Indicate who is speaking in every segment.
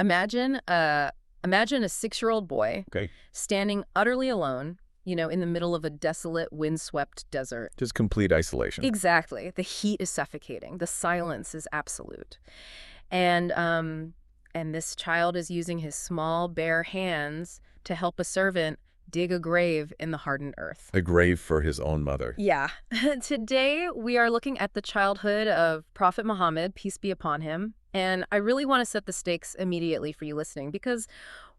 Speaker 1: Imagine a 6-year-old boy standing utterly alone, in the middle of a desolate, windswept desert.
Speaker 2: Just complete isolation.
Speaker 1: Exactly. The heat is suffocating. The silence is absolute. And this child is using his small, bare hands to help a servant dig a grave in the hardened earth.
Speaker 2: A grave for his own mother.
Speaker 1: Yeah. Today, we are looking at the childhood of Prophet Muhammad, peace be upon him. And I really want to set the stakes immediately for you listening because,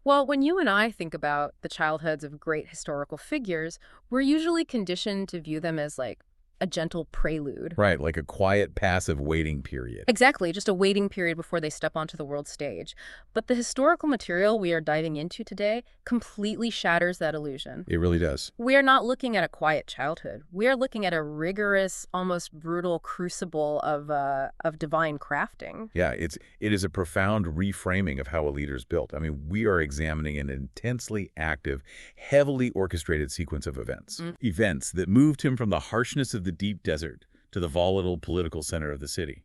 Speaker 1: well, when you and I think about the childhoods of great historical figures, we're usually conditioned to view them as like a gentle prelude.
Speaker 2: Right, like a quiet, passive waiting period.
Speaker 1: Exactly, just a waiting period before they step onto the world stage. But the historical material we are diving into today completely shatters that illusion.
Speaker 2: It really does.
Speaker 1: We are not looking at a quiet childhood. We are looking at a rigorous, almost brutal crucible of divine crafting.
Speaker 2: Yeah, it is a profound reframing of how a leader is built. I mean, we are examining an intensely active, heavily orchestrated sequence of events. Events that moved him from the harshness of the deep desert to the volatile political center of the city.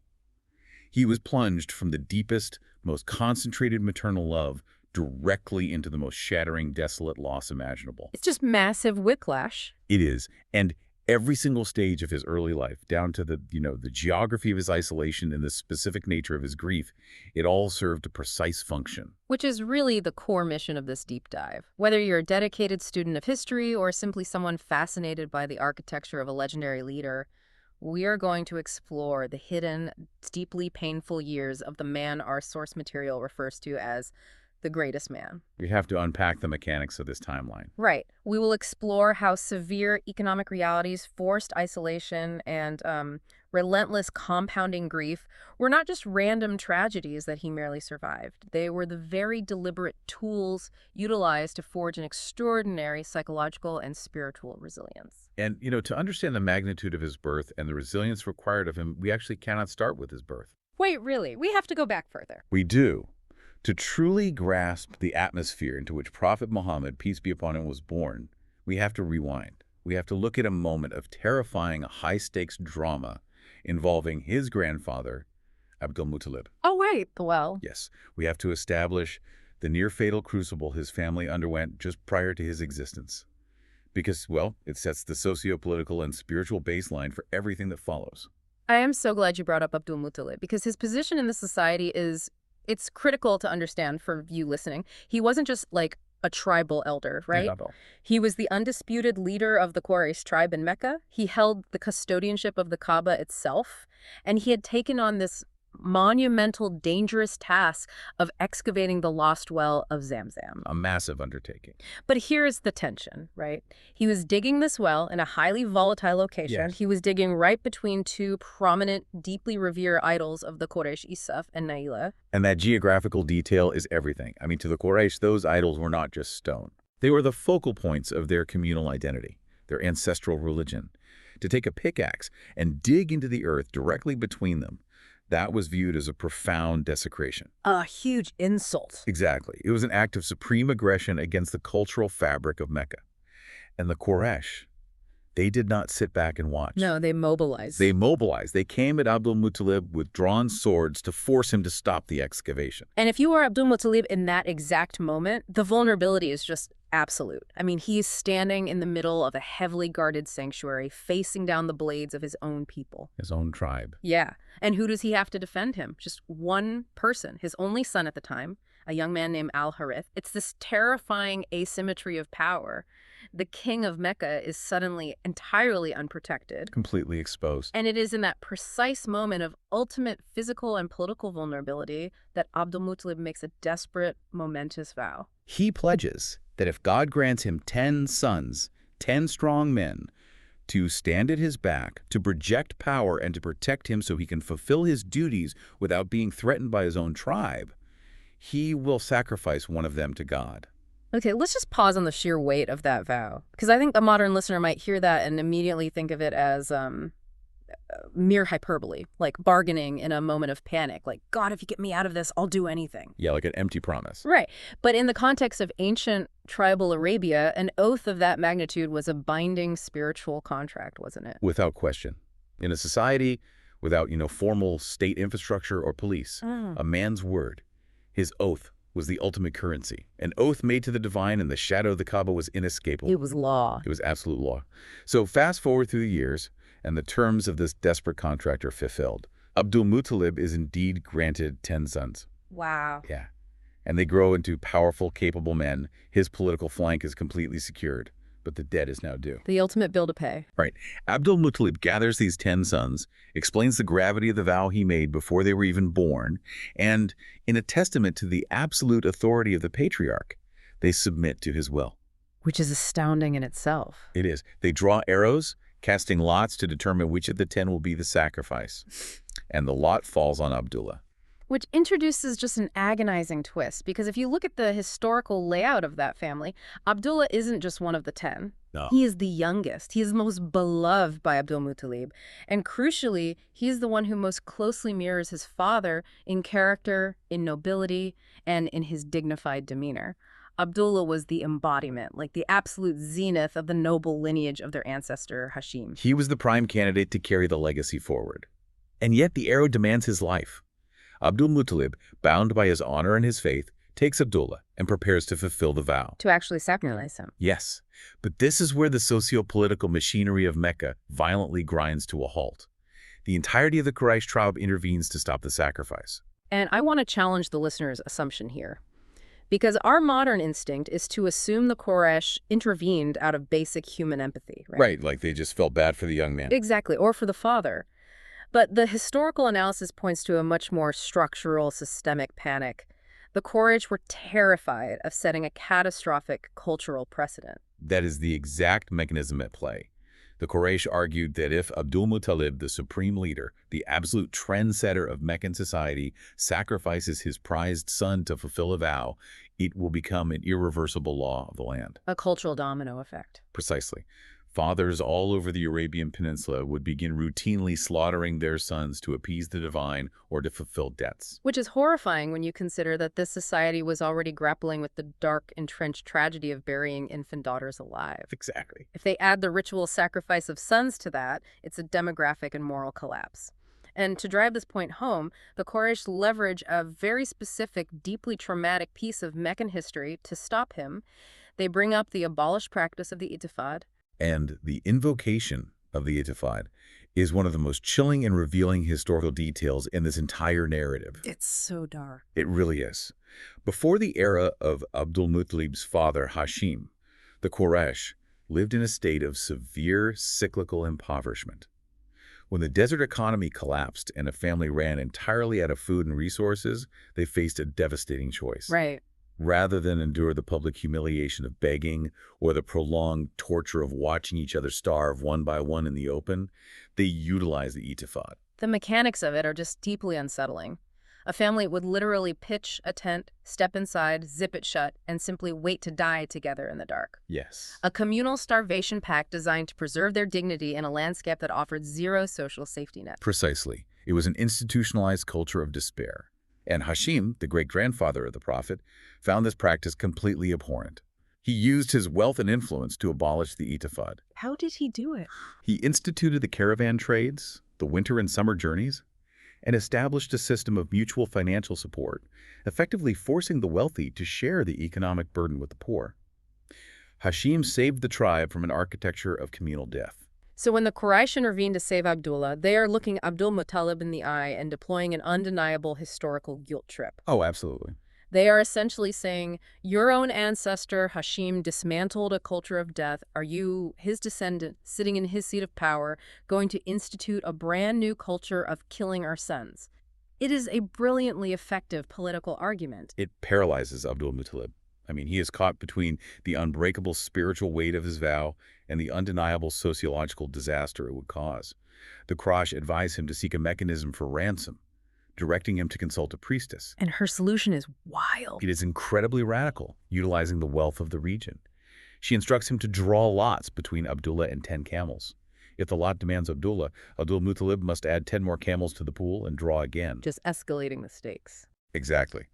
Speaker 2: He was plunged from the deepest, most concentrated maternal love directly into the most shattering, desolate loss imaginable.
Speaker 1: It's just massive whiplash.
Speaker 2: It is. And every single stage of his early life, down to the geography of his isolation and the specific nature of his grief, it all served a precise function.
Speaker 1: Which is really the core mission of this deep dive. Whether you're a dedicated student of history or simply someone fascinated by the architecture of a legendary leader, we are going to explore the hidden, deeply painful years of the man our source material refers to as the greatest man.
Speaker 2: We have to unpack the mechanics of this timeline.
Speaker 1: Right. We will explore how severe economic realities, forced isolation, and relentless compounding grief were not just random tragedies that he merely survived. They were the very deliberate tools utilized to forge an extraordinary psychological and spiritual resilience.
Speaker 2: And, to understand the magnitude of his birth and the resilience required of him, we actually cannot start with his birth.
Speaker 1: Wait, really? We have to go back further.
Speaker 2: We do. To truly grasp the atmosphere into which Prophet Muhammad, peace be upon him, was born, we have to rewind. We have to look at a moment of terrifying, high-stakes drama involving his grandfather, Abdul Muttalib.
Speaker 1: Oh, wait. Well.
Speaker 2: Yes, we have to establish the near-fatal crucible his family underwent just prior to his existence. Because, well, it sets the socio-political and spiritual baseline for everything that follows.
Speaker 1: I am so glad you brought up Abdul Muttalib because his position in the society it's critical to understand for you listening. He wasn't just like a tribal elder, right?
Speaker 2: Not at all.
Speaker 1: He was the undisputed leader of the Quraysh tribe in Mecca. He held the custodianship of the Kaaba itself, and he had taken on this monumental, dangerous task of excavating the lost well of Zamzam.
Speaker 2: A massive undertaking.
Speaker 1: But here's the tension, right? He was digging this well in a highly volatile location.
Speaker 2: Yes.
Speaker 1: He was digging right between two prominent, deeply revered idols of the Quraysh, Isaf and Naila.
Speaker 2: And that geographical detail is everything. I mean, to the Quraysh, those idols were not just stone. They were the focal points of their communal identity, their ancestral religion. To take a pickaxe and dig into the earth directly between them, that was viewed as a profound desecration.
Speaker 1: A huge insult.
Speaker 2: Exactly. It was an act of supreme aggression against the cultural fabric of Mecca. And the Quraysh, they did not sit back and watch.
Speaker 1: No, they mobilized.
Speaker 2: They mobilized. They came at Abdul Muttalib with drawn swords to force him to stop the excavation.
Speaker 1: And if you are Abdul Muttalib in that exact moment, the vulnerability is just absolute. I mean, he's standing in the middle of a heavily guarded sanctuary, facing down the blades of his own people.
Speaker 2: His own tribe.
Speaker 1: Yeah. And who does he have to defend him? Just one person, his only son at the time, a young man named Al-Harith. It's this terrifying asymmetry of power. The king of Mecca is suddenly entirely unprotected.
Speaker 2: Completely exposed.
Speaker 1: And it is in that precise moment of ultimate physical and political vulnerability that Abdul Muttalib makes a desperate, momentous vow.
Speaker 2: He pledges that if God grants him 10 sons, 10 strong men, to stand at his back, to project power, and to protect him so he can fulfill his duties without being threatened by his own tribe, he will sacrifice one of them to God.
Speaker 1: Okay, let's just pause on the sheer weight of that vow. Because I think a modern listener might hear that and immediately think of it as mere hyperbole, like bargaining in a moment of panic. Like, God, if you get me out of this, I'll do anything.
Speaker 2: Yeah, like an empty promise.
Speaker 1: Right. But in the context of ancient tribal Arabia, an oath of that magnitude was a binding spiritual contract, wasn't it?
Speaker 2: Without question. In a society without, formal state infrastructure or police, a man's word, his oath, was the ultimate currency. An oath made to the divine in the shadow of the Kaaba was inescapable.
Speaker 1: It was law.
Speaker 2: It was absolute law. So fast forward through the years, and the terms of this desperate contract are fulfilled. Abdul-Muttalib is indeed granted 10 sons.
Speaker 1: Wow.
Speaker 2: Yeah. And they grow into powerful, capable men. His political flank is completely secured, but the debt is now due.
Speaker 1: The ultimate bill to pay.
Speaker 2: Right. Abdul-Muttalib gathers these 10 sons, explains the gravity of the vow he made before they were even born, and in a testament to the absolute authority of the patriarch, they submit to his will.
Speaker 1: Which is astounding in itself.
Speaker 2: It is. They draw arrows, casting lots to determine which of the 10 will be the sacrifice. And the lot falls on Abdullah.
Speaker 1: Which introduces just an agonizing twist, because if you look at the historical layout of that family, Abdullah isn't just one of the 10.
Speaker 2: No.
Speaker 1: He is the youngest. He is most beloved by Abdul-Muttalib. And crucially, he's the one who most closely mirrors his father in character, in nobility, and in his dignified demeanor. Abdullah was the embodiment, like the absolute zenith of the noble lineage of their ancestor, Hashim.
Speaker 2: He was the prime candidate to carry the legacy forward. And yet the arrow demands his life. Abdul-Muttalib, bound by his honor and his faith, takes Abdullah and prepares to fulfill the vow.
Speaker 1: To actually sacrifice him.
Speaker 2: Yes, but this is where the socio-political machinery of Mecca violently grinds to a halt. The entirety of the Quraysh tribe intervenes to stop the sacrifice.
Speaker 1: And I want to challenge the listener's assumption here. Because our modern instinct is to assume the Quraysh intervened out of basic human empathy, right?
Speaker 2: Right, like they just felt bad for the young man.
Speaker 1: Exactly, or for the father. But the historical analysis points to a much more structural, systemic panic. The Quraysh were terrified of setting a catastrophic cultural precedent.
Speaker 2: That is the exact mechanism at play. The Quraysh argued that if Abdul-Muttalib, the supreme leader, the absolute trendsetter of Meccan society, sacrifices his prized son to fulfill a vow, it will become an irreversible law of the land.
Speaker 1: A cultural domino effect.
Speaker 2: Precisely. Fathers all over the Arabian Peninsula would begin routinely slaughtering their sons to appease the divine or to fulfill debts.
Speaker 1: Which is horrifying when you consider that this society was already grappling with the dark, entrenched tragedy of burying infant daughters alive.
Speaker 2: Exactly.
Speaker 1: If they add the ritual sacrifice of sons to that, it's a demographic and moral collapse. And to drive this point home, the Quraysh leverage a very specific, deeply traumatic piece of Meccan history to stop him. They bring up the abolished practice of the Itifad.
Speaker 2: And the invocation of the Itifad is one of the most chilling and revealing historical details in this entire narrative.
Speaker 1: It's so dark.
Speaker 2: It really is. Before the era of Abdul-Muttalib's father, Hashim, the Quraysh lived in a state of severe cyclical impoverishment. When the desert economy collapsed and a family ran entirely out of food and resources, they faced a devastating choice.
Speaker 1: Right.
Speaker 2: Rather than endure the public humiliation of begging or the prolonged torture of watching each other starve one by one in the open, they utilized the Itifad.
Speaker 1: The mechanics of it are just deeply unsettling. A family would literally pitch a tent, step inside, zip it shut, and simply wait to die together in the dark.
Speaker 2: Yes.
Speaker 1: A communal starvation pact designed to preserve their dignity in a landscape that offered zero social safety net.
Speaker 2: Precisely. It was an institutionalized culture of despair. And Hashim, the great-grandfather of the Prophet, found this practice completely abhorrent. He used his wealth and influence to abolish the Itifad.
Speaker 1: How did he do it?
Speaker 2: He instituted the caravan trades, the winter and summer journeys, and established a system of mutual financial support, effectively forcing the wealthy to share the economic burden with the poor. Hashim saved the tribe from an architecture of communal death.
Speaker 1: So when the Quraysh intervene to save Abdullah, they are looking Abdul-Muttalib in the eye and deploying an undeniable historical guilt trip.
Speaker 2: Oh, absolutely.
Speaker 1: They are essentially saying, your own ancestor, Hashim, dismantled a culture of death. Are you, his descendant, sitting in his seat of power, going to institute a brand new culture of killing our sons? It is a brilliantly effective political argument.
Speaker 2: It paralyzes Abdul-Muttalib. I mean, he is caught between the unbreakable spiritual weight of his vow and the undeniable sociological disaster it would cause. The Quraysh advise him to seek a mechanism for ransom, directing him to consult a priestess.
Speaker 1: And her solution is wild.
Speaker 2: It is incredibly radical, utilizing the wealth of the region. She instructs him to draw lots between Abdullah and 10 camels. If the lot demands Abdullah, Abdul-Muttalib must add 10 more camels to the pool and draw again.
Speaker 1: Just escalating the stakes.
Speaker 2: Exactly.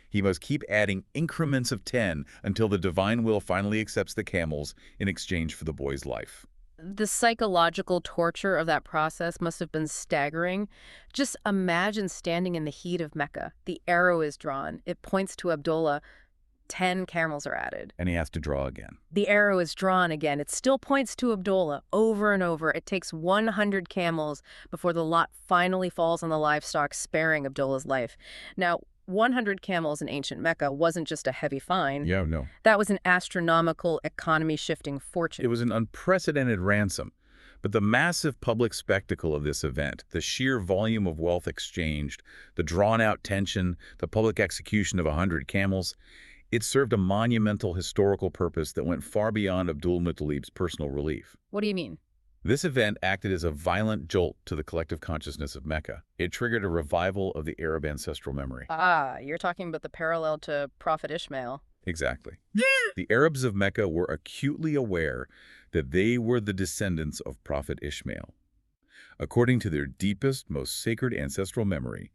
Speaker 2: He must keep adding increments of 10 until the divine will finally accepts the camels in exchange for the boy's life.
Speaker 1: The psychological torture of that process must have been staggering. Just imagine standing in the heat of Mecca. The arrow is drawn. It points to Abdullah. 10 camels are added.
Speaker 2: And he has to draw again.
Speaker 1: The arrow is drawn again. It still points to Abdullah over and over. It takes 100 camels before the lot finally falls on the livestock, sparing Abdullah's life. Now, 100 camels in ancient Mecca wasn't just a heavy fine.
Speaker 2: Yeah, no.
Speaker 1: That was an astronomical, economy-shifting fortune.
Speaker 2: It was an unprecedented ransom. But the massive public spectacle of this event, the sheer volume of wealth exchanged, the drawn-out tension, the public execution of 100 camels, it served a monumental historical purpose that went far beyond Abdul-Muttalib's personal relief.
Speaker 1: What do you mean?
Speaker 2: This event acted as a violent jolt to the collective consciousness of Mecca. It triggered a revival of the Arab ancestral memory.
Speaker 1: Ah, you're talking about the parallel to Prophet Ishmael.
Speaker 2: Exactly. The Arabs of Mecca were acutely aware that they were the descendants of Prophet Ishmael. According to their deepest, most sacred ancestral memory,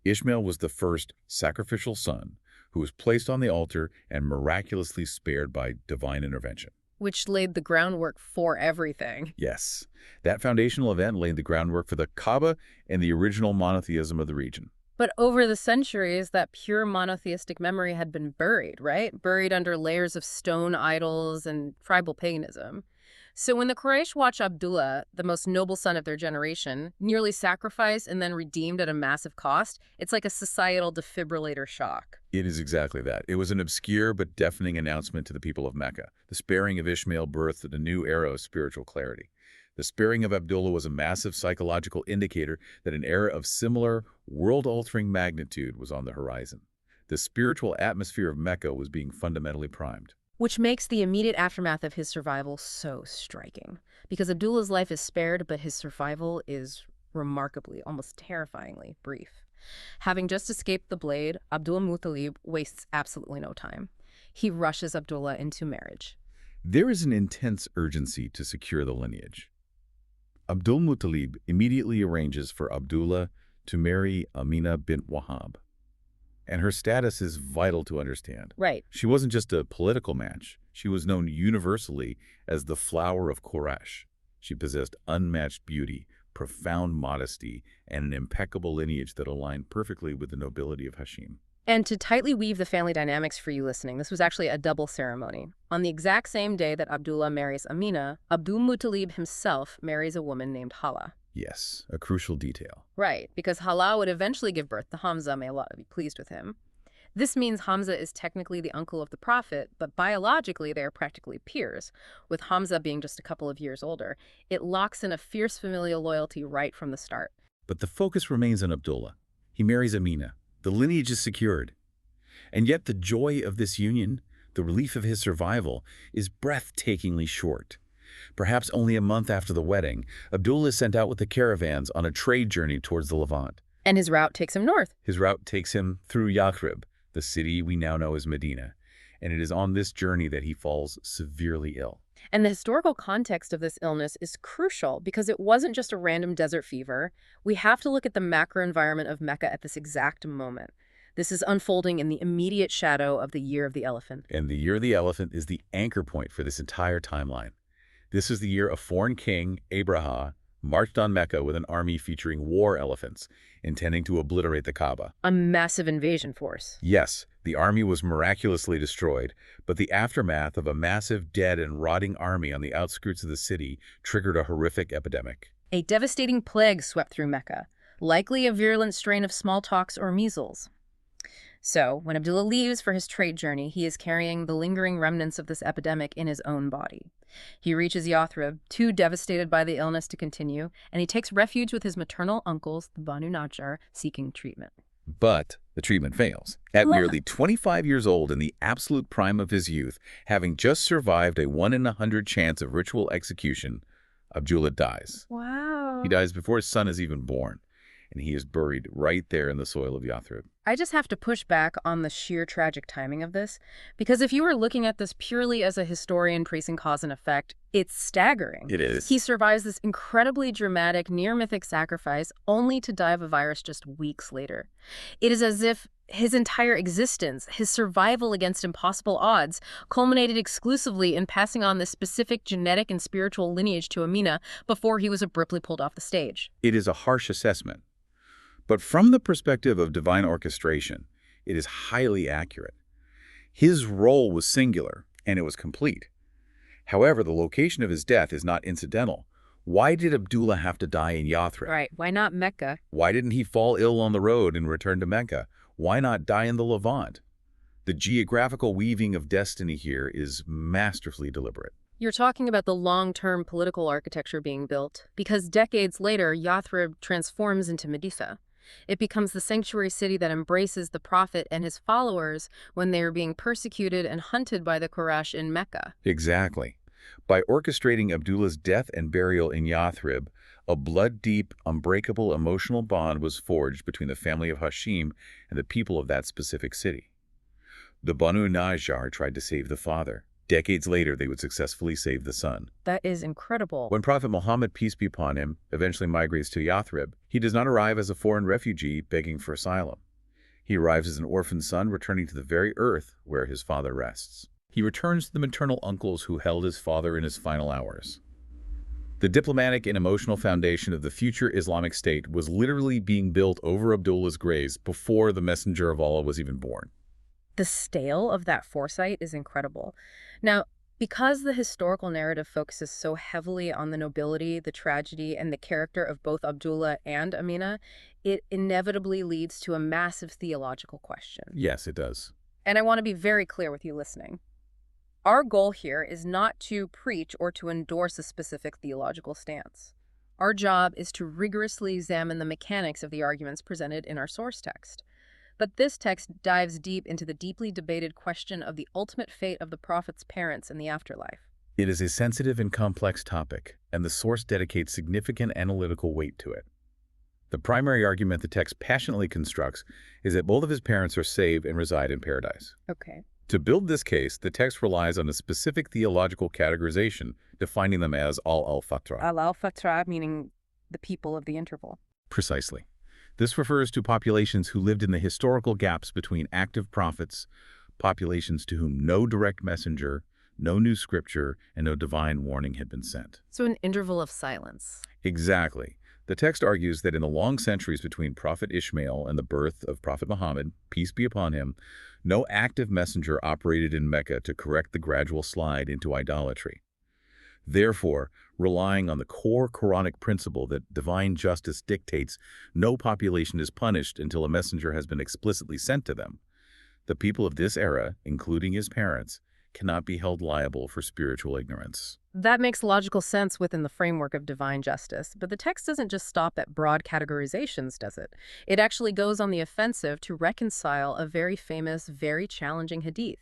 Speaker 2: Ishmael was the first sacrificial son who was placed on the altar and miraculously spared by divine intervention.
Speaker 1: Which laid the groundwork for everything.
Speaker 2: Yes, that foundational event laid the groundwork for the Kaaba and the original monotheism of the region.
Speaker 1: But over the centuries, that pure monotheistic memory had been buried, right? Buried under layers of stone idols and tribal paganism. So when the Quraysh watch Abdullah, the most noble son of their generation, nearly sacrificed and then redeemed at a massive cost, it's like a societal defibrillator shock.
Speaker 2: It is exactly that. It was an obscure but deafening announcement to the people of Mecca. The sparing of Ishmael birthed a new era of spiritual clarity. The sparing of Abdullah was a massive psychological indicator that an era of similar, world-altering magnitude was on the horizon. The spiritual atmosphere of Mecca was being fundamentally primed.
Speaker 1: Which makes the immediate aftermath of his survival so striking. Because Abdullah's life is spared, but his survival is remarkably, almost terrifyingly, brief. Having just escaped the blade, Abdul-Muttalib wastes absolutely no time. He rushes Abdullah into marriage.
Speaker 2: There is an intense urgency to secure the lineage. Abdul-Muttalib immediately arranges for Abdullah to marry Amina bint Wahab. And her status is vital to understand.
Speaker 1: Right.
Speaker 2: She wasn't just a political match. She was known universally as the flower of Quraysh. She possessed unmatched beauty, profound modesty, and an impeccable lineage that aligned perfectly with the nobility of Hashim.
Speaker 1: And to tightly weave the family dynamics for you listening, this was actually a double ceremony. On the exact same day that Abdullah marries Amina, Abdul-Muttalib himself marries a woman named Hala.
Speaker 2: Yes, a crucial detail.
Speaker 1: Right, because Hala would eventually give birth to Hamza, may Allah be pleased with him. This means Hamza is technically the uncle of the Prophet, but biologically they are practically peers, with Hamza being just a couple of years older. It locks in a fierce familial loyalty right from the start.
Speaker 2: But the focus remains on Abdullah. He marries Amina. The lineage is secured. And yet the joy of this union, the relief of his survival, is breathtakingly short. Perhaps only a month after the wedding, Abdullah is sent out with the caravans on a trade journey towards the Levant.
Speaker 1: And his route takes him north.
Speaker 2: His route takes him through Yathrib, the city we now know as Medina. And it is on this journey that he falls severely ill.
Speaker 1: And the historical context of this illness is crucial because it wasn't just a random desert fever. We have to look at the macro environment of Mecca at this exact moment. This is unfolding in the immediate shadow of the Year of the Elephant.
Speaker 2: And the Year of the Elephant is the anchor point for this entire timeline. This is the year a foreign king, Abraha, marched on Mecca with an army featuring war elephants, intending to obliterate the Kaaba.
Speaker 1: A massive invasion force.
Speaker 2: Yes, the army was miraculously destroyed, but the aftermath of a massive dead and rotting army on the outskirts of the city triggered a horrific epidemic.
Speaker 1: A devastating plague swept through Mecca, likely a virulent strain of smallpox or measles. So, when Abdullah leaves for his trade journey, he is carrying the lingering remnants of this epidemic in his own body. He reaches Yathrib, too devastated by the illness to continue, and he takes refuge with his maternal uncles, the Banu Najjar, seeking treatment.
Speaker 2: But the treatment fails. At nearly 25 years old, in the absolute prime of his youth, having just survived a 1 in 100 chance of ritual execution, Abdullah dies.
Speaker 1: Wow.
Speaker 2: He dies before his son is even born, and he is buried right there in the soil of Yathrib.
Speaker 1: I just have to push back on the sheer tragic timing of this, because if you were looking at this purely as a historian tracing cause and effect, it's staggering.
Speaker 2: It is.
Speaker 1: He survives this incredibly dramatic, near-mythic sacrifice only to die of a virus just weeks later. It is as if his entire existence, his survival against impossible odds, culminated exclusively in passing on this specific genetic and spiritual lineage to Amina before he was abruptly pulled off the stage.
Speaker 2: It is a harsh assessment. But from the perspective of divine orchestration, it is highly accurate. His role was singular, and it was complete. However, the location of his death is not incidental. Why did Abdullah have to die in Yathrib?
Speaker 1: Right, why not Mecca?
Speaker 2: Why didn't he fall ill on the road and return to Mecca? Why not die in the Levant? The geographical weaving of destiny here is masterfully deliberate.
Speaker 1: You're talking about the long-term political architecture being built, because decades later, Yathrib transforms into Medina. It becomes the sanctuary city that embraces the Prophet and his followers when they are being persecuted and hunted by the Quraysh in Mecca.
Speaker 2: Exactly. By orchestrating Abdullah's death and burial in Yathrib, a blood-deep, unbreakable emotional bond was forged between the family of Hashim and the people of that specific city. The Banu Najjar tried to save the father. Decades later, they would successfully save the son.
Speaker 1: That is incredible.
Speaker 2: When Prophet Muhammad, peace be upon him, eventually migrates to Yathrib, he does not arrive as a foreign refugee begging for asylum. He arrives as an orphan son returning to the very earth where his father rests. He returns to the maternal uncles who held his father in his final hours. The diplomatic and emotional foundation of the future Islamic State was literally being built over Abdullah's graves before the Messenger of Allah was even born.
Speaker 1: The scale of that foresight is incredible. Now, because the historical narrative focuses so heavily on the nobility, the tragedy, and the character of both Abdullah and Amina, it inevitably leads to a massive theological question.
Speaker 2: Yes, it does.
Speaker 1: And I want to be very clear with you listening. Our goal here is not to preach or to endorse a specific theological stance. Our job is to rigorously examine the mechanics of the arguments presented in our source text. But this text dives deep into the deeply debated question of the ultimate fate of the Prophet's parents in the afterlife.
Speaker 2: It is a sensitive and complex topic, and the source dedicates significant analytical weight to it. The primary argument the text passionately constructs is that both of his parents are saved and reside in paradise.
Speaker 1: Okay.
Speaker 2: To build this case, the text relies on a specific theological categorization, defining them as al-fatra.
Speaker 1: Al-Fatra meaning the people of the interval.
Speaker 2: Precisely. This refers to populations who lived in the historical gaps between active prophets, populations to whom no direct messenger, no new scripture, and no divine warning had been sent.
Speaker 1: So an interval of silence.
Speaker 2: Exactly. The text argues that in the long centuries between Prophet Ishmael and the birth of Prophet Muhammad, peace be upon him, no active messenger operated in Mecca to correct the gradual slide into idolatry. Therefore, relying on the core Quranic principle that divine justice dictates no population is punished until a messenger has been explicitly sent to them, the people of this era, including his parents, cannot be held liable for spiritual ignorance.
Speaker 1: That makes logical sense within the framework of divine justice, but the text doesn't just stop at broad categorizations, does it? It actually goes on the offensive to reconcile a very famous, very challenging hadith,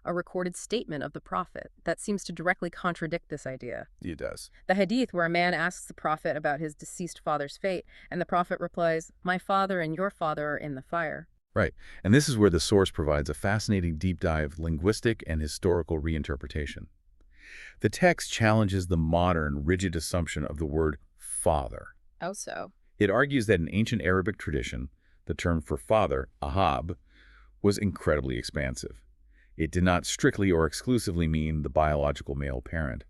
Speaker 1: a recorded statement of the Prophet that seems to directly contradict this idea.
Speaker 2: It does.
Speaker 1: The hadith where a man asks the Prophet about his deceased father's fate, and the Prophet replies, "My father and your father are in the fire."
Speaker 2: Right. And this is where the source provides a fascinating deep dive linguistic and historical reinterpretation. The text challenges the modern, rigid assumption of the word father.
Speaker 1: Oh, so?
Speaker 2: It argues that in ancient Arabic tradition, the term for father, ahab, was incredibly expansive. It did not strictly or exclusively mean the biological male parent.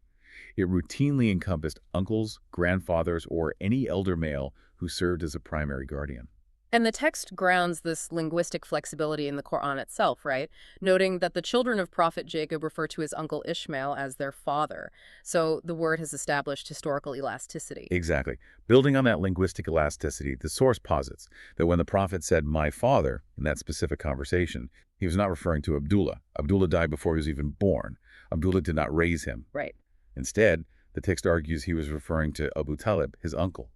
Speaker 2: It routinely encompassed uncles, grandfathers, or any elder male who served as a primary guardian.
Speaker 1: And the text grounds this linguistic flexibility in the Quran itself, right? Noting that the children of Prophet Jacob refer to his uncle Ishmael as their father. So the word has established historical elasticity.
Speaker 2: Exactly. Building on that linguistic elasticity, the source posits that when the Prophet said, "my father," in that specific conversation, he was not referring to Abdullah. Abdullah died before he was even born. Abdullah did not raise him.
Speaker 1: Right.
Speaker 2: Instead, the text argues he was referring to Abu Talib, his uncle.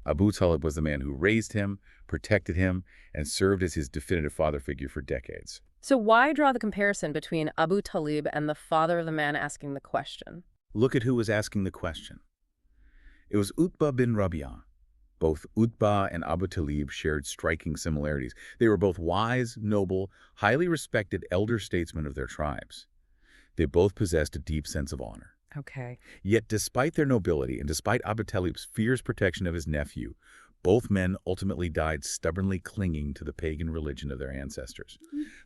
Speaker 2: Abu Talib was the man who raised him, protected him, and served as his definitive father figure for decades.
Speaker 1: So why draw the comparison between Abu Talib and the father of the man asking the question?
Speaker 2: Look at who was asking the question. It was Utbah bin Rabi'ah. Both Utbah and Abu Talib shared striking similarities. They were both wise, noble, highly respected elder statesmen of their tribes. They both possessed a deep sense of honor.
Speaker 1: Okay.
Speaker 2: Yet despite their nobility and despite Abu Talib's fierce protection of his nephew, both men ultimately died stubbornly clinging to the pagan religion of their ancestors.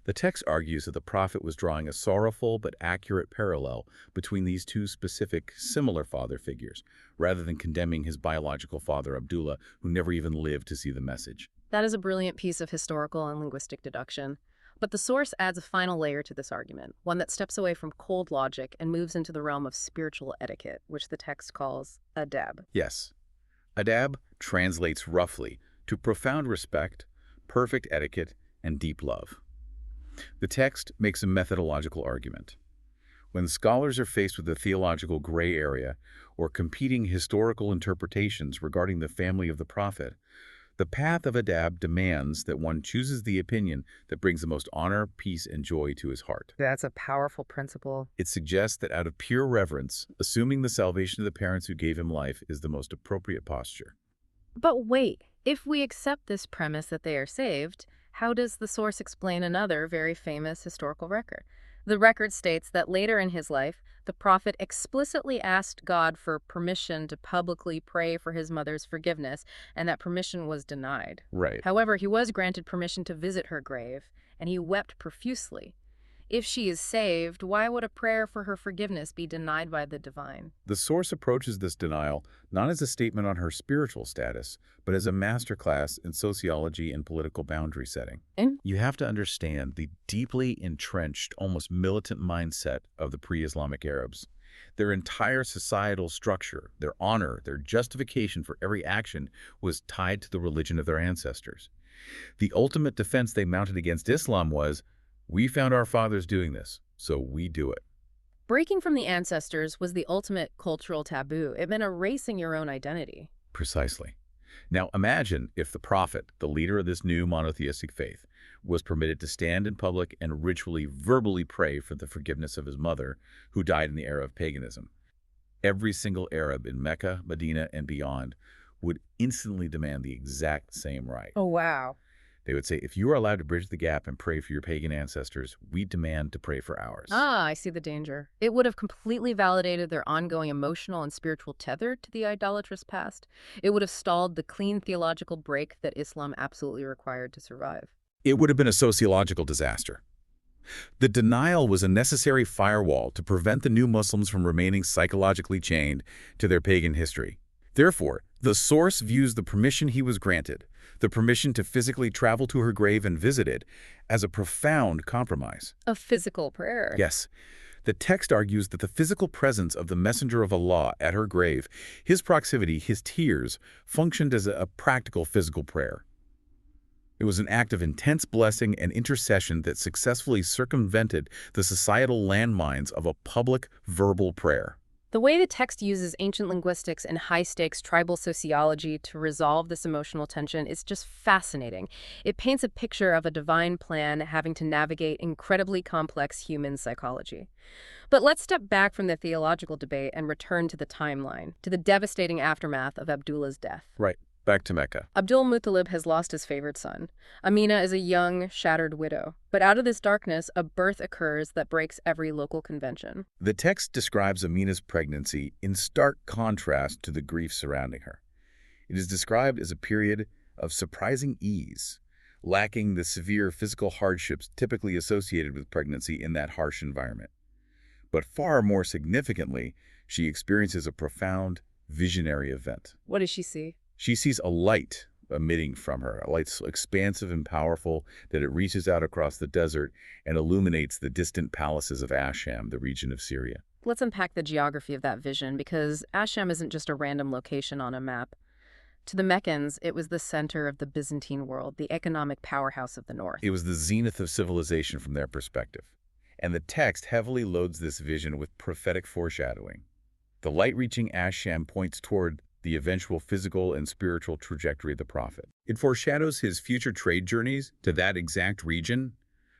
Speaker 2: The text argues that the prophet was drawing a sorrowful but accurate parallel between these two specific, similar father figures, rather than condemning his biological father Abdullah, who never even lived to see the message.
Speaker 1: That is a brilliant piece of historical and linguistic deduction. But the source adds a final layer to this argument, one that steps away from cold logic and moves into the realm of spiritual etiquette, which the text calls adab.
Speaker 2: Yes, adab translates roughly to profound respect, perfect etiquette, and deep love. The text makes a methodological argument. When scholars are faced with a theological gray area or competing historical interpretations regarding the family of the prophet, the path of adab demands that one chooses the opinion that brings the most honor, peace, and joy to his heart.
Speaker 1: That's a powerful principle.
Speaker 2: It suggests that out of pure reverence, assuming the salvation of the parents who gave him life is the most appropriate posture.
Speaker 1: But wait, if we accept this premise that they are saved, how does the source explain another very famous historical record? The record states that later in his life, the prophet explicitly asked God for permission to publicly pray for his mother's forgiveness, and that permission was denied.
Speaker 2: Right.
Speaker 1: However, he was granted permission to visit her grave, and he wept profusely. If she is saved, why would a prayer for her forgiveness be denied by the divine?
Speaker 2: The source approaches this denial not as a statement on her spiritual status, but as a masterclass in sociology and political boundary setting. You have to understand the deeply entrenched, almost militant mindset of the pre-Islamic Arabs. Their entire societal structure, their honor, their justification for every action was tied to the religion of their ancestors. The ultimate defense they mounted against Islam was, "We found our fathers doing this, so we do it."
Speaker 1: Breaking from the ancestors was the ultimate cultural taboo. It meant erasing your own identity.
Speaker 2: Precisely. Now imagine if the prophet, the leader of this new monotheistic faith, was permitted to stand in public and ritually, verbally pray for the forgiveness of his mother, who died in the era of paganism. Every single Arab in Mecca, Medina, and beyond would instantly demand the exact same right.
Speaker 1: Oh, wow.
Speaker 2: They would say, if you are allowed to bridge the gap and pray for your pagan ancestors, we demand to pray for ours.
Speaker 1: Ah, I see the danger. It would have completely validated their ongoing emotional and spiritual tether to the idolatrous past. It would have stalled the clean theological break that Islam absolutely required to survive.
Speaker 2: It would have been a sociological disaster. The denial was a necessary firewall to prevent the new Muslims from remaining psychologically chained to their pagan history. Therefore, the source views the permission he was granted, the permission to physically travel to her grave and visit it, as a profound compromise.
Speaker 1: A physical prayer.
Speaker 2: Yes. The text argues that the physical presence of the messenger of Allah at her grave, his proximity, his tears, functioned as a practical physical prayer. It was an act of intense blessing and intercession that successfully circumvented the societal landmines of a public verbal prayer.
Speaker 1: The way the text uses ancient linguistics and high-stakes tribal sociology to resolve this emotional tension is just fascinating. It paints a picture of a divine plan having to navigate incredibly complex human psychology. But let's step back from the theological debate and return to the timeline, to the devastating aftermath of Abdullah's death.
Speaker 2: Right. Back to Mecca.
Speaker 1: Abdul-Muttalib has lost his favorite son. Amina is a young, shattered widow. But out of this darkness, a birth occurs that breaks every local convention.
Speaker 2: The text describes Amina's pregnancy in stark contrast to the grief surrounding her. It is described as a period of surprising ease, lacking the severe physical hardships typically associated with pregnancy in that harsh environment. But far more significantly, she experiences a profound, visionary event.
Speaker 1: What does she see?
Speaker 2: She sees a light emitting from her, a light so expansive and powerful that it reaches out across the desert and illuminates the distant palaces of Asham, the region of Syria.
Speaker 1: Let's unpack the geography of that vision, because Asham isn't just a random location on a map. To the Meccans, it was the center of the Byzantine world, the economic powerhouse of the north.
Speaker 2: It was the zenith of civilization from their perspective. And the text heavily loads this vision with prophetic foreshadowing. The light reaching Asham points toward the eventual physical and spiritual trajectory of the prophet. It foreshadows his future trade journeys to that exact region,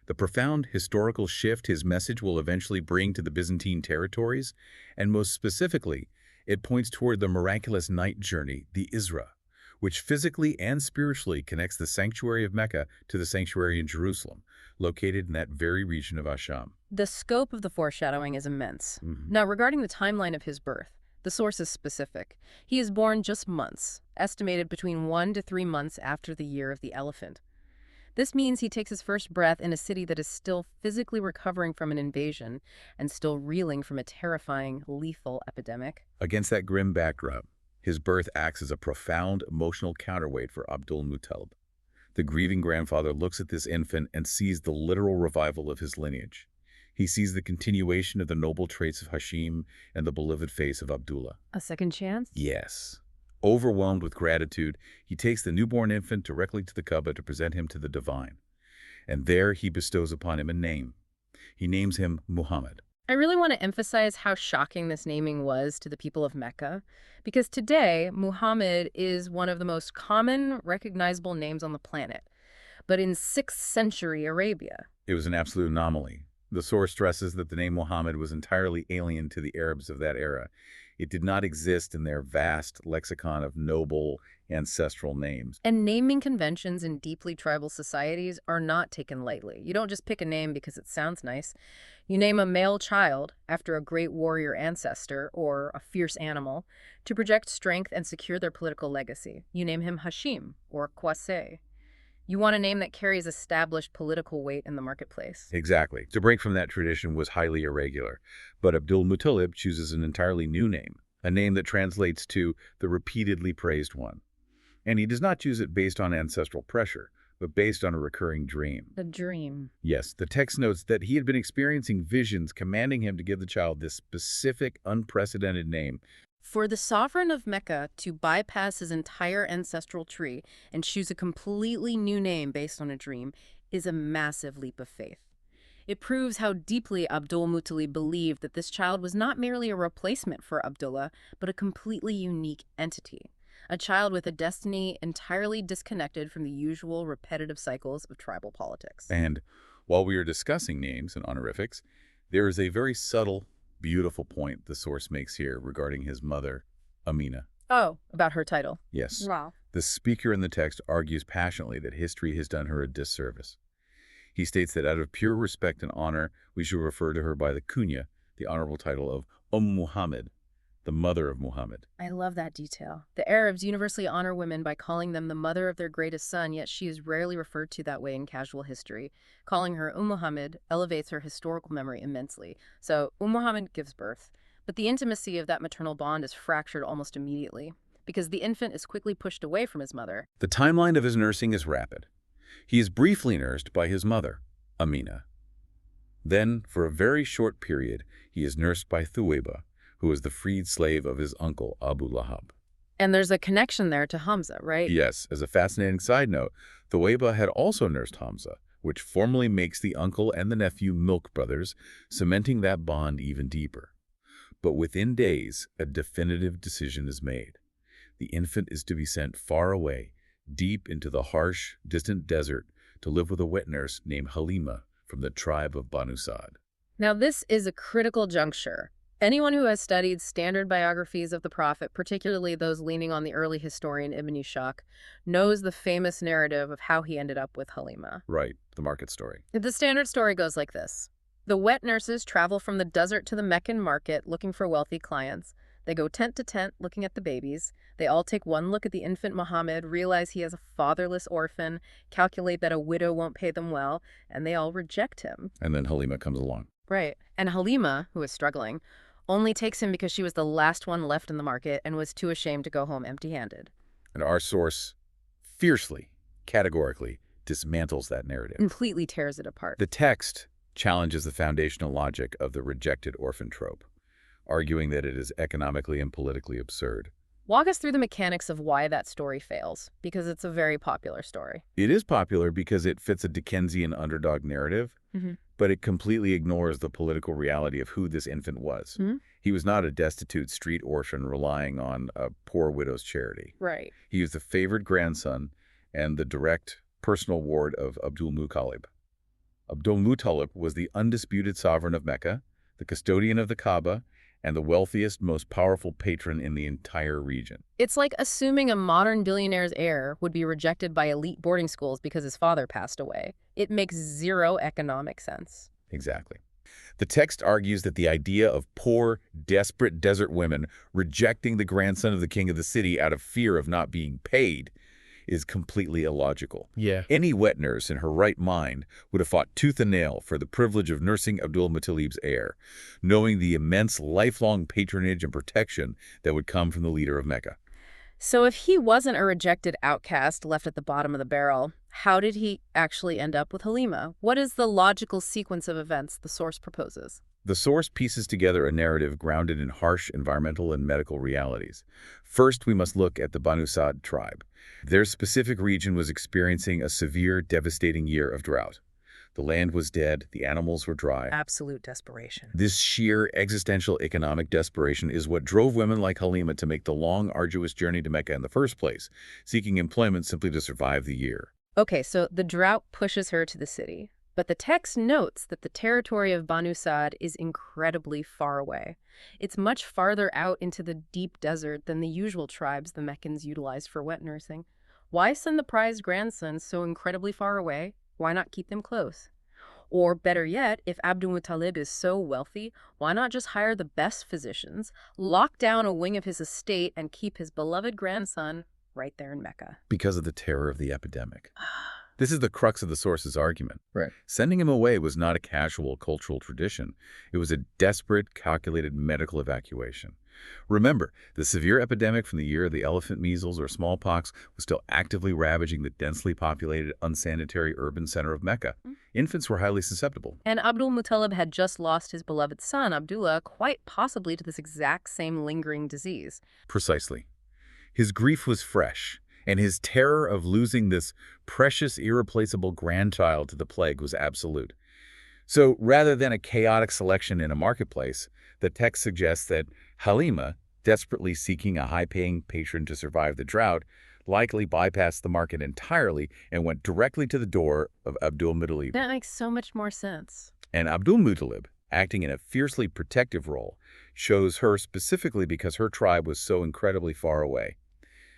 Speaker 2: the profound historical shift his message will eventually bring to the Byzantine territories, and most specifically, it points toward the miraculous night journey, the Isra, which physically and spiritually connects the sanctuary of Mecca to the sanctuary in Jerusalem, located in that very region of Asham.
Speaker 1: The scope of the foreshadowing is immense.
Speaker 2: Mhm.
Speaker 1: Now, regarding the timeline of his birth, the source is specific. He is born just months, estimated between 1 to 3 months after the year of the elephant. This means he takes his first breath in a city that is still physically recovering from an invasion and still reeling from a terrifying, lethal epidemic.
Speaker 2: Against that grim backdrop, his birth acts as a profound emotional counterweight for Abdul-Muttalib. The grieving grandfather looks at this infant and sees the literal revival of his lineage. He sees the continuation of the noble traits of Hashim and the beloved face of Abdullah.
Speaker 1: A second chance?
Speaker 2: Yes. Overwhelmed with gratitude, he takes the newborn infant directly to the Kaaba to present him to the divine. And there he bestows upon him a name. He names him Muhammad.
Speaker 1: I really want to emphasize how shocking this naming was to the people of Mecca, because today, Muhammad is one of the most common, recognizable names on the planet. But in 6th century Arabia,
Speaker 2: It was an absolute anomaly. The source stresses that the name Muhammad was entirely alien to the Arabs of that era. It did not exist in their vast lexicon of noble, ancestral names.
Speaker 1: and naming conventions in deeply tribal societies are not taken lightly. You don't just pick a name because it sounds nice. You name a male child after a great warrior ancestor or a fierce animal to project strength and secure their political legacy. You name him Hashim or Qasay. You want a name that carries established political weight in the marketplace.
Speaker 2: Exactly. To break from that tradition was highly irregular. But Abdul-Muttalib chooses an entirely new name, a name that translates to the repeatedly praised one. And he does not choose it based on ancestral pressure, but based on a recurring dream.
Speaker 1: The dream.
Speaker 2: Yes, the text notes that he had been experiencing visions commanding him to give the child this specific, unprecedented name.
Speaker 1: For the sovereign of Mecca to bypass his entire ancestral tree and choose a completely new name based on a dream is a massive leap of faith. It proves how deeply Abdul-Muttalib believed that this child was not merely a replacement for Abdullah, but a completely unique entity. A child with a destiny entirely disconnected from the usual repetitive cycles of tribal politics.
Speaker 2: And while we are discussing names and honorifics, there is a very subtle, beautiful point the source makes here regarding his mother, Amina.
Speaker 1: Oh, about her title.
Speaker 2: Yes.
Speaker 1: Wow.
Speaker 2: The speaker in the text argues passionately that history has done her a disservice. He states that out of pure respect and honor, we should refer to her by the kunya, the honorable title of Muhammad, the mother of Muhammad.
Speaker 1: I love that detail. The Arabs universally honor women by calling them the mother of their greatest son, yet she is rarely referred to that way in casual history. Calling her Muhammad elevates her historical memory immensely. So Muhammad gives birth, but the intimacy of that maternal bond is fractured almost immediately, because the infant is quickly pushed away from his mother.
Speaker 2: The timeline of his nursing is rapid. He is briefly nursed by his mother, Amina. Then, for a very short period, he is nursed by Thuwayba, who is the freed slave of his uncle, Abu Lahab.
Speaker 1: And there's a connection there to Hamza, right?
Speaker 2: Yes, as a fascinating side note, Thuwayba had also nursed Hamza, which formally makes the uncle and the nephew milk brothers, cementing that bond even deeper. But within days, a definitive decision is made. The infant is to be sent far away, deep into the harsh, distant desert, to live with a wet nurse named Halima from the tribe of Banu Sa'ad.
Speaker 1: Now, this is a critical juncture. Anyone who has studied standard biographies of the Prophet, particularly those leaning on the early historian Ibn Ishaq, knows the famous narrative of how he ended up with Halima.
Speaker 2: Right, the market story.
Speaker 1: The standard story goes like this. The wet nurses travel from the desert to the Meccan market looking for wealthy clients. They go tent to tent looking at the babies. They all take one look at the infant Muhammad, realize he is a fatherless orphan, calculate that a widow won't pay them well, and they all reject him.
Speaker 2: And then Halima comes along.
Speaker 1: Right. And Halima, who is struggling, only takes him because she was the last one left in the market and was too ashamed to go home empty-handed.
Speaker 2: And our source fiercely, categorically, dismantles that narrative.
Speaker 1: Completely tears it apart.
Speaker 2: The text challenges the foundational logic of the rejected orphan trope, arguing that it is economically and politically absurd.
Speaker 1: Walk us through the mechanics of why that story fails, because it's a very popular story.
Speaker 2: It is popular because it fits a Dickensian underdog narrative, but it completely ignores the political reality of who this infant was. He was not a destitute street orphan relying on a poor widow's charity.
Speaker 1: Right.
Speaker 2: He was the favored grandson and the direct personal ward of Abdul-Muttalib. Abdul-Muttalib was the undisputed sovereign of Mecca, the custodian of the Kaaba, and the wealthiest, most powerful patron in the entire region.
Speaker 1: It's like assuming a modern billionaire's heir would be rejected by elite boarding schools because his father passed away. It makes zero economic sense.
Speaker 2: Exactly. The text argues that the idea of poor, desperate desert women rejecting the grandson of the king of the city out of fear of not being paid is completely illogical.
Speaker 3: Yeah.
Speaker 2: Any wet nurse in her right mind would have fought tooth and nail for the privilege of nursing Abdul-Muttalib's heir, knowing the immense lifelong patronage and protection that would come from the leader of Mecca.
Speaker 1: So if he wasn't a rejected outcast left at the bottom of the barrel, how did he actually end up with Halima? What is the logical sequence of events the source proposes?
Speaker 2: The source pieces together a narrative grounded in harsh environmental and medical realities. First, we must look at the Banu Sa'ad tribe. Their specific region was experiencing a severe, devastating year of drought. The land was dead, the animals were dry.
Speaker 1: Absolute desperation.
Speaker 2: This sheer existential economic desperation is what drove women like Halima to make the long, arduous journey to Mecca in the first place, seeking employment simply to survive the year.
Speaker 1: Okay, so the drought pushes her to the city. But the text notes that the territory of Banu Sa'ad is incredibly far away. It's much farther out into the deep desert than the usual tribes the Meccans utilized for wet nursing. Why send the prized grandson so incredibly far away? Why not keep them close? Or better yet, if Abdul Muttalib is so wealthy, why not just hire the best physicians, lock down a wing of his estate, and keep his beloved grandson right there in Mecca?
Speaker 2: Because of the terror of the epidemic. This is the crux of the source's argument.
Speaker 3: Right.
Speaker 2: Sending him away was not a casual cultural tradition. It was a desperate, calculated medical evacuation. Remember, the severe epidemic from the year of the elephant measles or smallpox was still actively ravaging the densely populated, unsanitary urban center of Mecca. Infants were highly susceptible.
Speaker 1: And Abdul Muttalib had just lost his beloved son, Abdullah, quite possibly to this exact same lingering disease.
Speaker 2: Precisely. His grief was fresh, and his terror of losing this precious, irreplaceable grandchild to the plague was absolute. So rather than a chaotic selection in a marketplace, the text suggests that Halima, desperately seeking a high-paying patron to survive the drought, likely bypassed the market entirely and went directly to the door of Abdul-Muttalib.
Speaker 1: That makes so much more sense.
Speaker 2: And Abdul-Muttalib, acting in a fiercely protective role, chose her specifically because her tribe was so incredibly far away.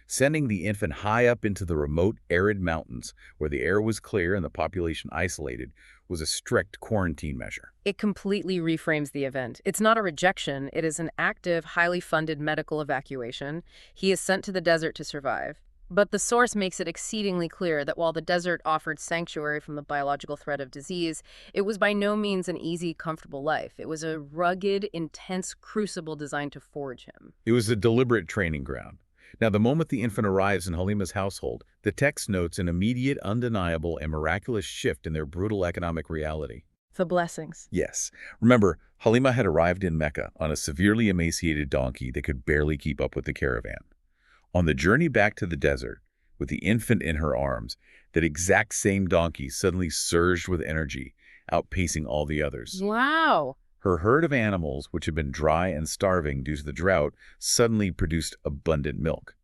Speaker 2: Sending the infant high up into the remote, arid mountains, where the air was clear and the population isolated, was a strict quarantine measure.
Speaker 1: It completely reframes the event. It's not a rejection. It is an active, highly funded medical evacuation. He is sent to the desert to survive. But the source makes it exceedingly clear that while the desert offered sanctuary from the biological threat of disease, it was by no means an easy, comfortable life. It was a rugged, intense crucible designed to forge him.
Speaker 2: It was a deliberate training ground. Now, the moment the infant arrives in Halima's household, the text notes an immediate, undeniable, and miraculous shift in their brutal economic reality.
Speaker 1: The blessings.
Speaker 2: Yes. Remember, Halima had arrived in Mecca on a severely emaciated donkey that could barely keep up with the caravan. On the journey back to the desert, with the infant in her arms, that exact same donkey suddenly surged with energy, outpacing all the others.
Speaker 1: Wow.
Speaker 2: Her herd of animals, which had been dry and starving due to the drought, suddenly produced abundant milk.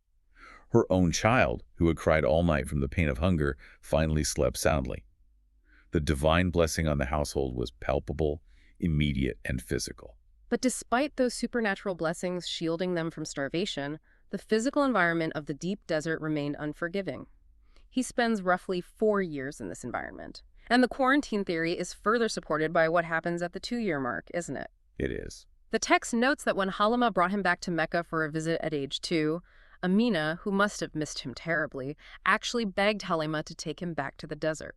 Speaker 2: Her own child, who had cried all night from the pain of hunger, finally slept soundly. The divine blessing on the household was palpable, immediate, and physical.
Speaker 1: But despite those supernatural blessings shielding them from starvation, the physical environment of the deep desert remained unforgiving. He spends roughly 4 years in this environment. And the quarantine theory is further supported by what happens at the 2-year mark, isn't it?
Speaker 2: It is.
Speaker 1: The text notes that when Halima brought him back to Mecca for a visit at age 2, Amina, who must have missed him terribly, actually begged Halima to take him back to the desert.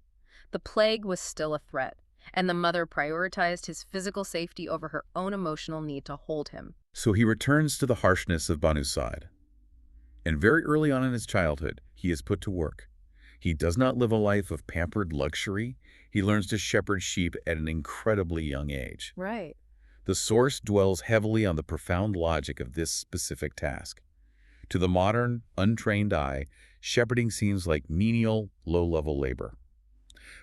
Speaker 1: The plague was still a threat, and the mother prioritized his physical safety over her own emotional need to hold him.
Speaker 2: So he returns to the harshness of Banu Sa'ad. And very early on in his childhood, he is put to work. He does not live a life of pampered luxury. He learns to shepherd sheep at an incredibly young age.
Speaker 1: Right.
Speaker 2: The source dwells heavily on the profound logic of this specific task. To the modern, untrained eye, shepherding seems like menial, low-level labor.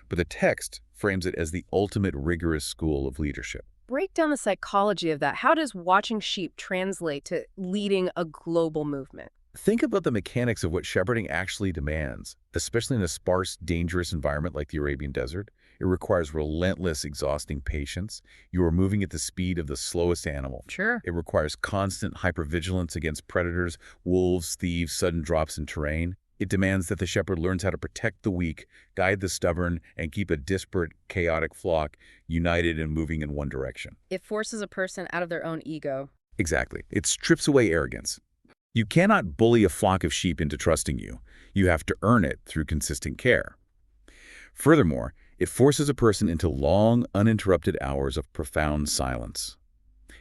Speaker 2: But the text frames it as the ultimate rigorous school of leadership.
Speaker 1: Break down the psychology of that. How does watching sheep translate to leading a global movement?
Speaker 2: Think about the mechanics of what shepherding actually demands, especially in a sparse, dangerous environment like the Arabian desert. It requires relentless, exhausting patience. You are moving at the speed of the slowest animal.
Speaker 1: Sure.
Speaker 2: It requires constant hypervigilance against predators, wolves, thieves, sudden drops in terrain. It demands that the shepherd learns how to protect the weak, guide the stubborn, and keep a disparate, chaotic flock united and moving in one direction.
Speaker 1: It forces a person out of their own ego.
Speaker 2: Exactly. It strips away arrogance. You cannot bully a flock of sheep into trusting you. You have to earn it through consistent care. Furthermore, it forces a person into long, uninterrupted hours of profound silence.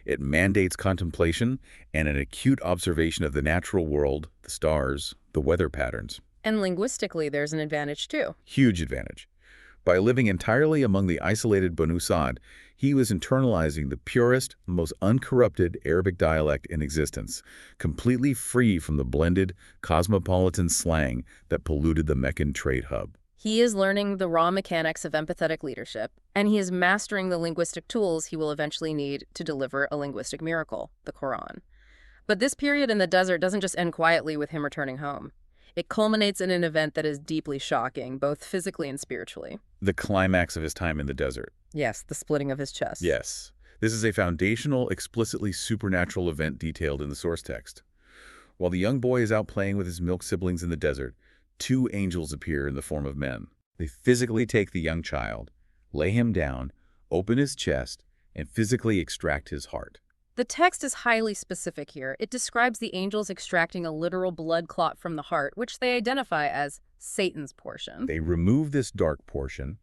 Speaker 2: It mandates contemplation and an acute observation of the natural world, the stars, the weather patterns.
Speaker 1: And linguistically, there's an advantage too.
Speaker 2: Huge advantage. By living entirely among the isolated Banu Sa'ad, he was internalizing the purest, most uncorrupted Arabic dialect in existence, completely free from the blended, cosmopolitan slang that polluted the Meccan trade hub.
Speaker 1: He is learning the raw mechanics of empathetic leadership, and he is mastering the linguistic tools he will eventually need to deliver a linguistic miracle, the Quran. But this period in the desert doesn't just end quietly with him returning home. It culminates in an event that is deeply shocking, both physically and spiritually.
Speaker 2: The climax of his time in the desert.
Speaker 1: Yes, the splitting of his chest.
Speaker 2: Yes, this is a foundational, explicitly supernatural event detailed in the source text. While the young boy is out playing with his milk siblings in the desert, two angels appear in the form of men. They physically take the young child, lay him down, open his chest, and physically extract his heart.
Speaker 1: The text is highly specific here. It describes the angels extracting a literal blood clot from the heart, which they identify as Satan's portion.
Speaker 2: They remove this dark portion,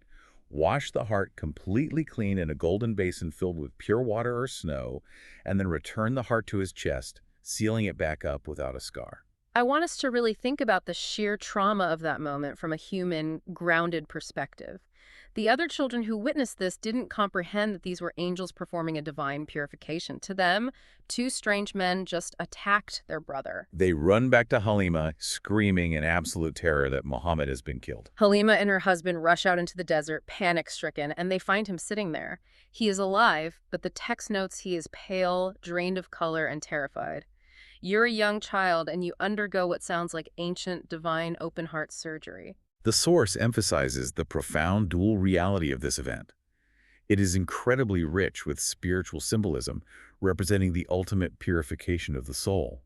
Speaker 2: wash the heart completely clean in a golden basin filled with pure water or snow, and then return the heart to his chest, sealing it back up without a scar.
Speaker 1: I want us to really think about the sheer trauma of that moment from a human, grounded perspective. The other children who witnessed this didn't comprehend that these were angels performing a divine purification. To them, two strange men just attacked their brother.
Speaker 2: They run back to Halima, screaming in absolute terror that Muhammad has been killed.
Speaker 1: Halima and her husband rush out into the desert, panic-stricken, and they find him sitting there. He is alive, but the text notes he is pale, drained of color, and terrified. You're a young child, and you undergo what sounds like ancient, divine, open-heart surgery.
Speaker 2: The source emphasizes the profound dual reality of this event. It is incredibly rich with spiritual symbolism, representing the ultimate purification of the soul.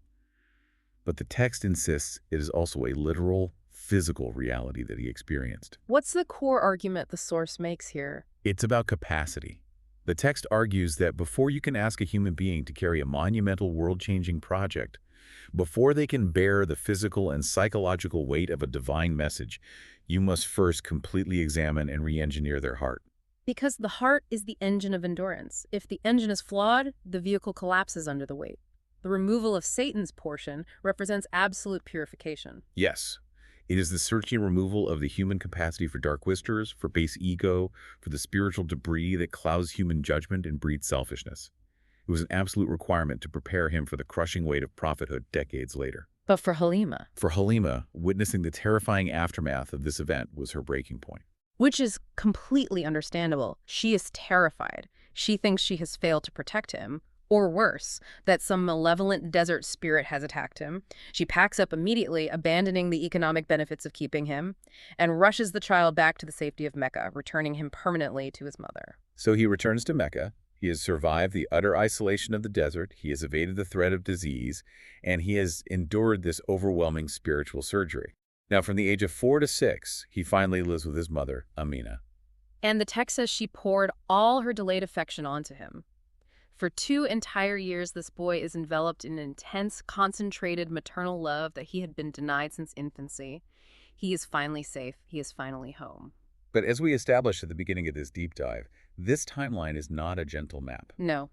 Speaker 2: But the text insists it is also a literal, physical reality that he experienced.
Speaker 1: What's the core argument the source makes here?
Speaker 2: It's about capacity. The text argues that before you can ask a human being to carry a monumental world-changing project, before they can bear the physical and psychological weight of a divine message, you must first completely examine and re-engineer their heart.
Speaker 1: Because the heart is the engine of endurance. If the engine is flawed, the vehicle collapses under the weight. The removal of Satan's portion represents absolute purification.
Speaker 2: Yes, it is the searching removal of the human capacity for dark whispers, for base ego, for the spiritual debris that clouds human judgment and breeds selfishness. It was an absolute requirement to prepare him for the crushing weight of prophethood decades later.
Speaker 1: But for Halima,
Speaker 2: For Halima, witnessing the terrifying aftermath of this event was her breaking point.
Speaker 1: which is completely understandable, she is terrified. She thinks she has failed to protect him, or worse, that some malevolent desert spirit has attacked him. She packs up immediately, abandoning the economic benefits of keeping him, and rushes the child back to the safety of Mecca, returning him permanently to his mother.
Speaker 2: So he returns to Mecca. He has survived the utter isolation of the desert, he has evaded the threat of disease, and he has endured this overwhelming spiritual surgery. Now, from the age of 4 to 6, he finally lives with his mother, Amina.
Speaker 1: And the text says she poured all her delayed affection onto him. For 2 entire years, this boy is enveloped in intense, concentrated maternal love that he had been denied since infancy. He is finally safe. He is finally home.
Speaker 2: But as we established at the beginning of this deep dive, this timeline is not a gentle map.
Speaker 1: No.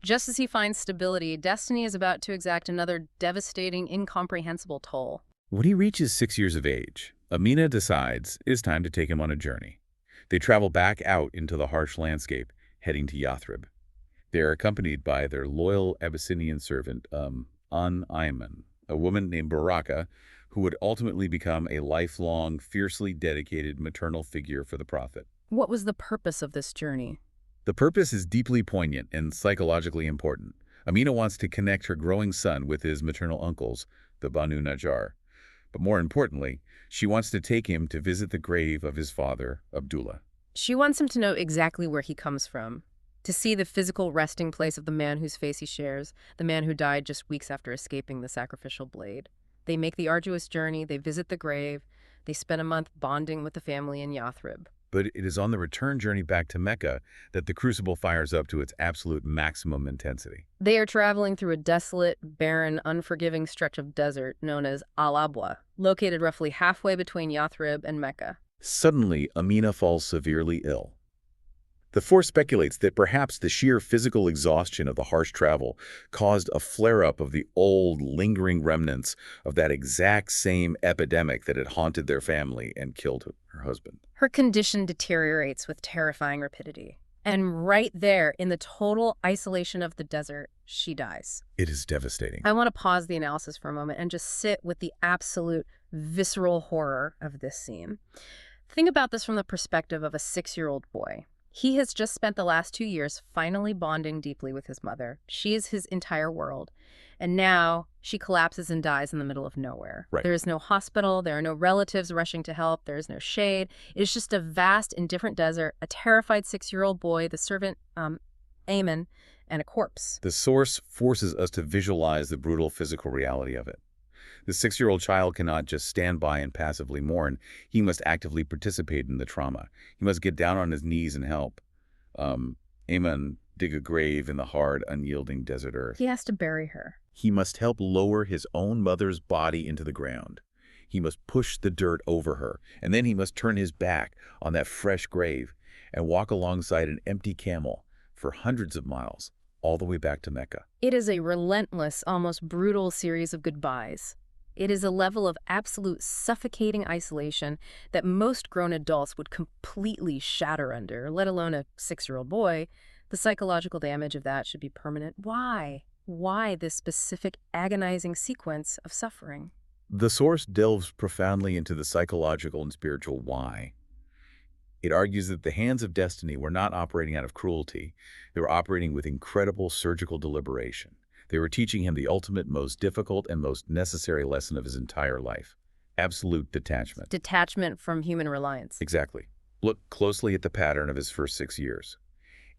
Speaker 1: Just as he finds stability, destiny is about to exact another devastating, incomprehensible toll.
Speaker 2: When he reaches 6 years of age, Amina decides it is time to take him on a journey. They travel back out into the harsh landscape, heading to Yathrib. They are accompanied by their loyal Abyssinian servant, Ayman, a woman named Baraka, who would ultimately become a lifelong, fiercely dedicated maternal figure for the Prophet.
Speaker 1: What was the purpose of this journey?
Speaker 2: The purpose is deeply poignant and psychologically important. Amina wants to connect her growing son with his maternal uncles, the Banu Najjar. But more importantly, she wants to take him to visit the grave of his father, Abdullah.
Speaker 1: She wants him to know exactly where he comes from, to see the physical resting place of the man whose face he shares, the man who died just weeks after escaping the sacrificial blade. They make the arduous journey, they visit the grave, they spend a month bonding with the family in Yathrib.
Speaker 2: But it is on the return journey back to Mecca that the crucible fires up to its absolute maximum intensity.
Speaker 1: They are traveling through a desolate, barren, unforgiving stretch of desert known as Al-Abwa, located roughly halfway between Yathrib and Mecca.
Speaker 2: Suddenly, Amina falls severely ill. The force speculates that perhaps the sheer physical exhaustion of the harsh travel caused a flare-up of the old, lingering remnants of that exact same epidemic that had haunted their family and killed her husband.
Speaker 1: Her condition deteriorates with terrifying rapidity. And right there, in the total isolation of the desert, she dies.
Speaker 2: It is devastating.
Speaker 1: I want to pause the analysis for a moment and just sit with the absolute visceral horror of this scene. Think about this from the perspective of a 6-year-old boy. He has just spent the last 2 years finally bonding deeply with his mother. She is his entire world. And now she collapses and dies in the middle of nowhere.
Speaker 2: Right.
Speaker 1: There is no hospital. There are no relatives rushing to help. There is no shade. It is just a vast, indifferent desert, a terrified 6-year-old boy, the servant, Amen, and a corpse.
Speaker 2: The source forces us to visualize the brutal physical reality of it. The 6-year-old child cannot just stand by and passively mourn. He must actively participate in the trauma. He must get down on his knees and help. Amen, dig a grave in the hard, unyielding desert earth.
Speaker 1: He has to bury her.
Speaker 2: He must help lower his own mother's body into the ground. He must push the dirt over her, and then he must turn his back on that fresh grave and walk alongside an empty camel for hundreds of miles, all the way back to Mecca.
Speaker 1: It is a relentless, almost brutal series of goodbyes. It is a level of absolute suffocating isolation that most grown adults would completely shatter under, let alone a 6-year-old boy. The psychological damage of that should be permanent. Why? Why this specific agonizing sequence of suffering?
Speaker 2: The source delves profoundly into the psychological and spiritual why. It argues that the hands of destiny were not operating out of cruelty. They were operating with incredible surgical deliberation. They were teaching him the ultimate, most difficult, and most necessary lesson of his entire life: absolute detachment.
Speaker 1: Detachment from human reliance.
Speaker 2: Exactly. Look closely at the pattern of his first 6 years.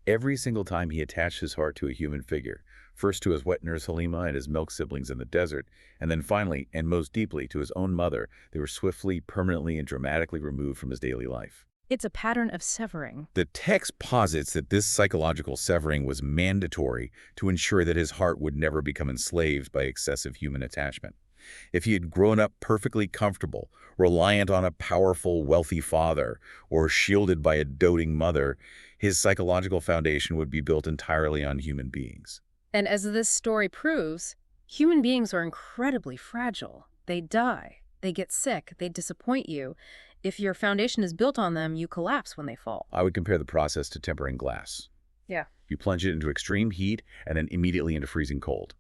Speaker 2: Every single time he attached his heart to a human figure, first to his wet nurse Halima and his milk siblings in the desert, and then finally, and most deeply, to his own mother, they were swiftly, permanently, and dramatically removed from his daily life.
Speaker 1: It's a pattern of severing.
Speaker 2: The text posits that this psychological severing was mandatory to ensure that his heart would never become enslaved by excessive human attachment. If he had grown up perfectly comfortable, reliant on a powerful, wealthy father, or shielded by a doting mother, his psychological foundation would be built entirely on human beings.
Speaker 1: And as this story proves, human beings are incredibly fragile. They die. They get sick. They disappoint you. If your foundation is built on them, you collapse when they fall.
Speaker 2: I would compare the process to tempering glass.
Speaker 1: Yeah.
Speaker 2: You plunge it into extreme heat and then immediately into freezing cold.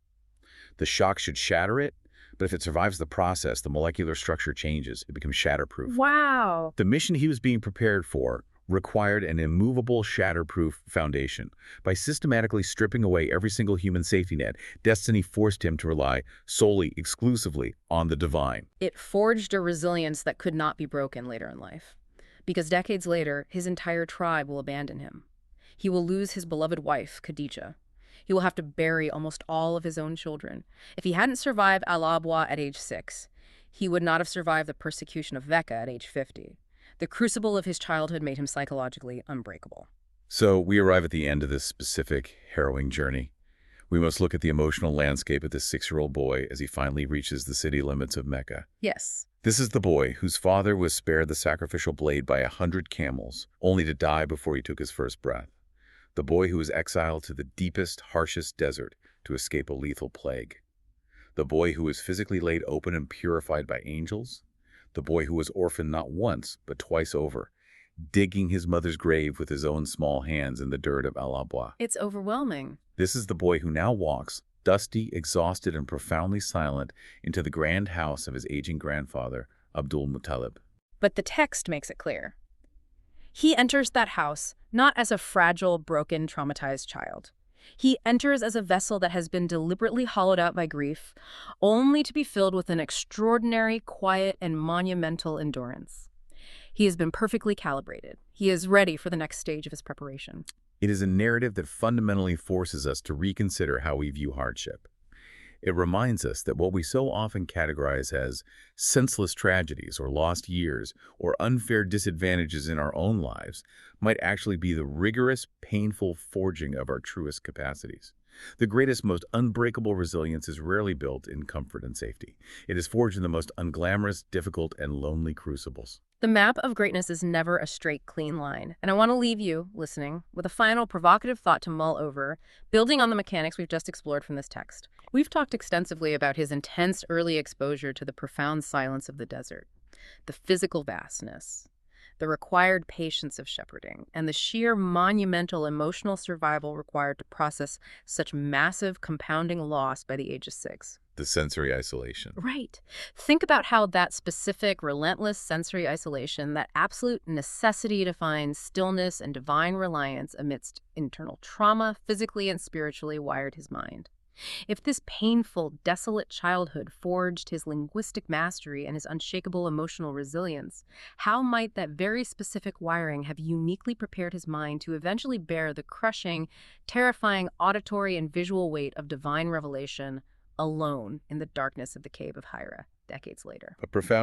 Speaker 2: The shock should shatter it, but if it survives the process, the molecular structure changes. It becomes shatterproof.
Speaker 1: Wow.
Speaker 2: The mission he was being prepared for required an immovable, shatterproof foundation. By systematically stripping away every single human safety net, destiny forced him to rely solely, exclusively on the divine.
Speaker 1: It forged a resilience that could not be broken later in life. Because decades later, his entire tribe will abandon him. He will lose his beloved wife, Khadija. He will have to bury almost all of his own children. If he hadn't survived Al-Abwa at age 6, he would not have survived the persecution of Vecca at age 50. The crucible of his childhood made him psychologically unbreakable.
Speaker 2: So we arrive at the end of this specific, harrowing journey. We must look at the emotional landscape of this 6-year-old boy as he finally reaches the city limits of Mecca.
Speaker 1: Yes.
Speaker 2: This is the boy whose father was spared the sacrificial blade by 100 camels, only to die before he took his first breath. The boy who was exiled to the deepest, harshest desert to escape a lethal plague. The boy who was physically laid open and purified by angels. The boy who was orphaned not once, but twice over, digging his mother's grave with his own small hands in the dirt of Al-Abwa.
Speaker 1: It's overwhelming.
Speaker 2: This is the boy who now walks, dusty, exhausted, and profoundly silent, into the grand house of his aging grandfather, Abdul Muttalib.
Speaker 1: But the text makes it clear. He enters that house not as a fragile, broken, traumatized child. He enters as a vessel that has been deliberately hollowed out by grief, only to be filled with an extraordinary, quiet, and monumental endurance. He has been perfectly calibrated. He is ready for the next stage of his preparation.
Speaker 2: It is a narrative that fundamentally forces us to reconsider how we view hardship. It reminds us that what we so often categorize as senseless tragedies or lost years or unfair disadvantages in our own lives might actually be the rigorous, painful forging of our truest capacities. The greatest, most unbreakable resilience is rarely built in comfort and safety. It is forged in the most unglamorous, difficult, and lonely crucibles.
Speaker 1: The map of greatness is never a straight, clean line. And I want to leave you, listening, with a final provocative thought to mull over, building on the mechanics we've just explored from this text. We've talked extensively about his intense early exposure to the profound silence of the desert, the physical vastness, the required patience of shepherding, and the sheer monumental emotional survival required to process such massive compounding loss by the age of 6.
Speaker 2: The sensory isolation.
Speaker 1: Right. Think about how that specific, relentless sensory isolation, that absolute necessity to find stillness and divine reliance amidst internal trauma, physically and spiritually, wired his mind. If this painful, desolate childhood forged his linguistic mastery and his unshakable emotional resilience, how might that very specific wiring have uniquely prepared his mind to eventually bear the crushing, terrifying auditory and visual weight of divine revelation alone in the darkness of the cave of Hira decades later?
Speaker 2: A profound